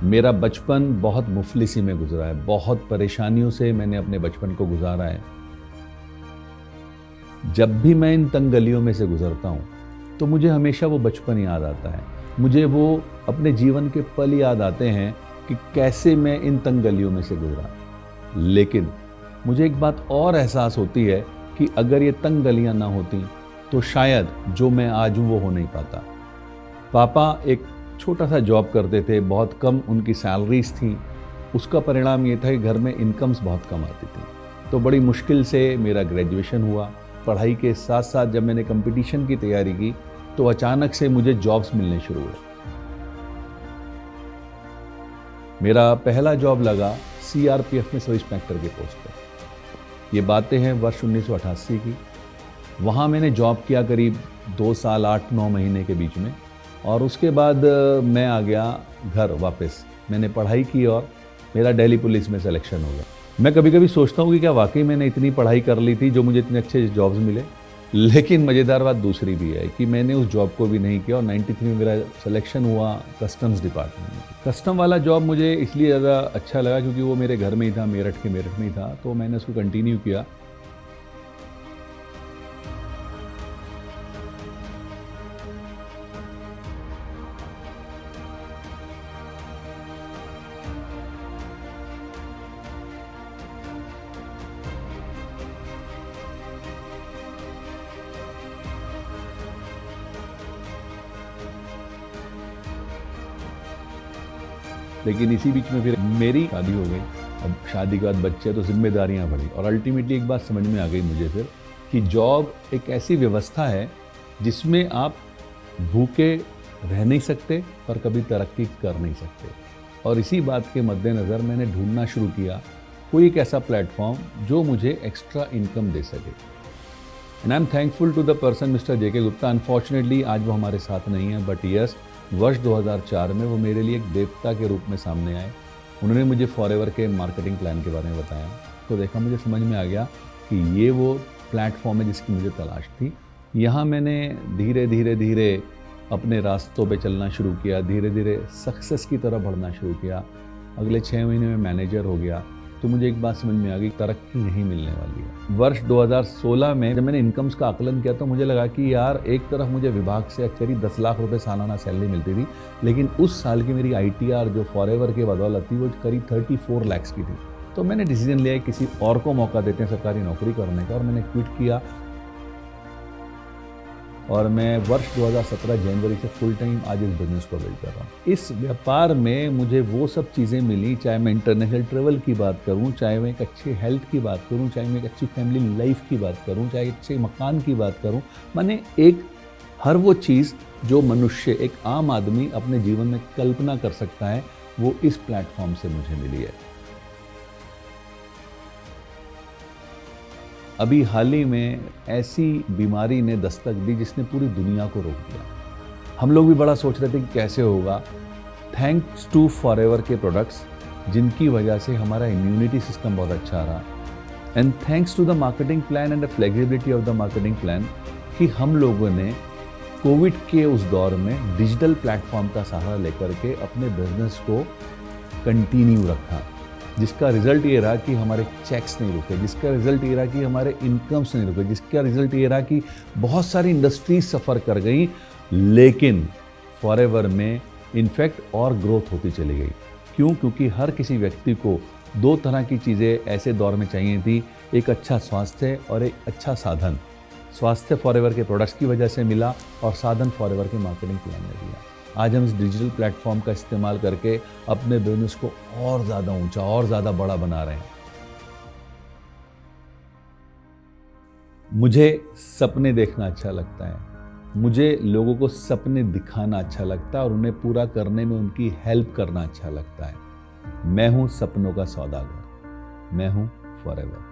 मेरा बचपन बहुत मुफलिसी में गुजरा है, बहुत परेशानियों से मैंने अपने बचपन को गुजारा है। जब भी मैं इन तंग गलियों में से गुजरता हूँ तो मुझे हमेशा वो बचपन याद आता है। मुझे वो अपने जीवन के पल याद आते हैं कि कैसे मैं इन तंग गलियों में से गुजरा। लेकिन मुझे एक बात और एहसास होती है कि अगर ये तंग गलियां ना होती तो शायद जो मैं आज हूँ वो हो नहीं पाता। पापा एक छोटा सा जॉब करते थे, बहुत कम उनकी सैलरीज थी। उसका परिणाम ये था कि घर में इनकम्स बहुत कम आती थी। तो बड़ी मुश्किल से मेरा ग्रेजुएशन हुआ। पढ़ाई के साथ साथ जब मैंने कंपटीशन की तैयारी की तो अचानक से मुझे जॉब्स मिलने शुरू हुए। मेरा पहला जॉब लगा सीआरपीएफ में सब इंस्पेक्टर के पोस्ट पर। ये बातें हैं वर्ष 1988 की। वहाँ मैंने जॉब किया करीब 2 साल 8-9 महीने के बीच में, और उसके बाद मैं आ गया घर वापस। मैंने पढ़ाई की और मेरा दिल्ली पुलिस में सिलेक्शन हो गया। मैं कभी कभी सोचता हूँ कि क्या वाकई मैंने इतनी पढ़ाई कर ली थी जो मुझे इतने अच्छे जॉब्स मिले। लेकिन मज़ेदार बात दूसरी भी है कि मैंने उस जॉब को भी नहीं किया और 93 में मेरा सिलेक्शन हुआ कस्टम्स डिपार्टमेंट में। कस्टम वाला जॉब मुझे इसलिए ज़्यादा अच्छा लगा क्योंकि वो मेरे घर में ही था, मेरठ में ही था, तो मैंने उसको कंटिन्यू किया। लेकिन इसी बीच में फिर मेरी शादी हो गई। अब शादी के बाद बच्चे तो जिम्मेदारियां बढ़ी और अल्टीमेटली एक बात समझ में आ गई मुझे फिर कि जॉब एक ऐसी व्यवस्था है जिसमें आप भूखे रह नहीं सकते पर कभी तरक्की कर नहीं सकते। और इसी बात के मद्देनज़र मैंने ढूंढना शुरू किया कोई एक ऐसा प्लेटफॉर्म जो मुझे एक्स्ट्रा इनकम दे सके। And I am thankful to the person mister JK Gupta. Unfortunately आज वो हमारे साथ नहीं है, बट यस, वर्ष 2004 में वो मेरे लिए एक देवता के रूप में सामने आए। उन्होंने मुझे फॉरएवर के मार्केटिंग प्लान के बारे में बताया। तो देखा, मुझे समझ में आ गया कि ये वो प्लेटफॉर्म है जिसकी मुझे तलाश थी। यहाँ मैंने धीरे धीरे अपने रास्तों पे चलना शुरू किया, धीरे धीरे सक्सेस की तरफ बढ़ना शुरू किया। अगले 6 महीने में मैनेजर हो गया। तो मुझे एक बात समझ में आ गई, तरक्की नहीं मिलने वाली है। वर्ष 2016 में जब मैंने इनकम्स का आकलन किया तो मुझे लगा कि यार, एक तरफ मुझे विभाग से करीब 10 लाख रुपए सालाना सैलरी मिलती थी, लेकिन उस साल की मेरी आईटीआर जो फॉरएवर के बदौलत थी वो करीब 34 लाख की थी। तो मैंने डिसीजन लिया किसी और को मौका देते हैं सरकारी नौकरी करने का, और मैंने क्विट किया। और मैं वर्ष 2017 जनवरी से फुल टाइम आज इस बिजनेस को बिल्ड कर रहा हूँ। इस व्यापार में मुझे वो सब चीज़ें मिली, चाहे मैं इंटरनेशनल ट्रेवल की बात करूँ, चाहे मैं एक अच्छी हेल्थ की बात करूँ, चाहे मैं एक अच्छी फैमिली लाइफ की बात करूँ, चाहे अच्छे मकान की बात करूँ। मैंने एक हर वो चीज़ जो मनुष्य, एक आम आदमी अपने जीवन में कल्पना कर सकता है, वो इस प्लेटफॉर्म से मुझे मिली है। अभी हाल ही में ऐसी बीमारी ने दस्तक दी जिसने पूरी दुनिया को रोक दिया। हम लोग भी बड़ा सोच रहे थे कि कैसे होगा। थैंक्स टू फॉरएवर के प्रोडक्ट्स, जिनकी वजह से हमारा इम्यूनिटी सिस्टम बहुत अच्छा रहा, and thanks to the marketing plan and the flexibility of the marketing plan, कि हम लोगों ने कोविड के उस दौर में डिजिटल प्लेटफॉर्म का सहारा लेकर के अपने बिजनेस को कंटिन्यू रखा, जिसका रिजल्ट ये रहा कि हमारे चेक्स नहीं रुके, जिसका रिजल्ट ये रहा कि हमारे इनकम्स नहीं रुके, जिसका रिजल्ट ये रहा कि बहुत सारी इंडस्ट्रीज सफ़र कर गई, लेकिन फॉरएवर में इनफैक्ट और ग्रोथ होती चली गई। क्यों? क्योंकि हर किसी व्यक्ति को 2 तरह की चीज़ें ऐसे दौर में चाहिए थी, एक अच्छा स्वास्थ्य और एक अच्छा साधन। स्वास्थ्य फॉरएवर के प्रोडक्ट्स की वजह से मिला और साधन फॉरएवर के मार्केटिंग प्लान ने दिया। आज हम इस डिजिटल प्लेटफॉर्म का इस्तेमाल करके अपने बिजनेस को और ज़्यादा ऊंचा और ज़्यादा बड़ा बना रहे हैं। मुझे सपने देखना अच्छा लगता है, मुझे लोगों को सपने दिखाना अच्छा लगता है और उन्हें पूरा करने में उनकी हेल्प करना अच्छा लगता है। मैं हूं सपनों का सौदागर, मैं हूं फॉरएवर।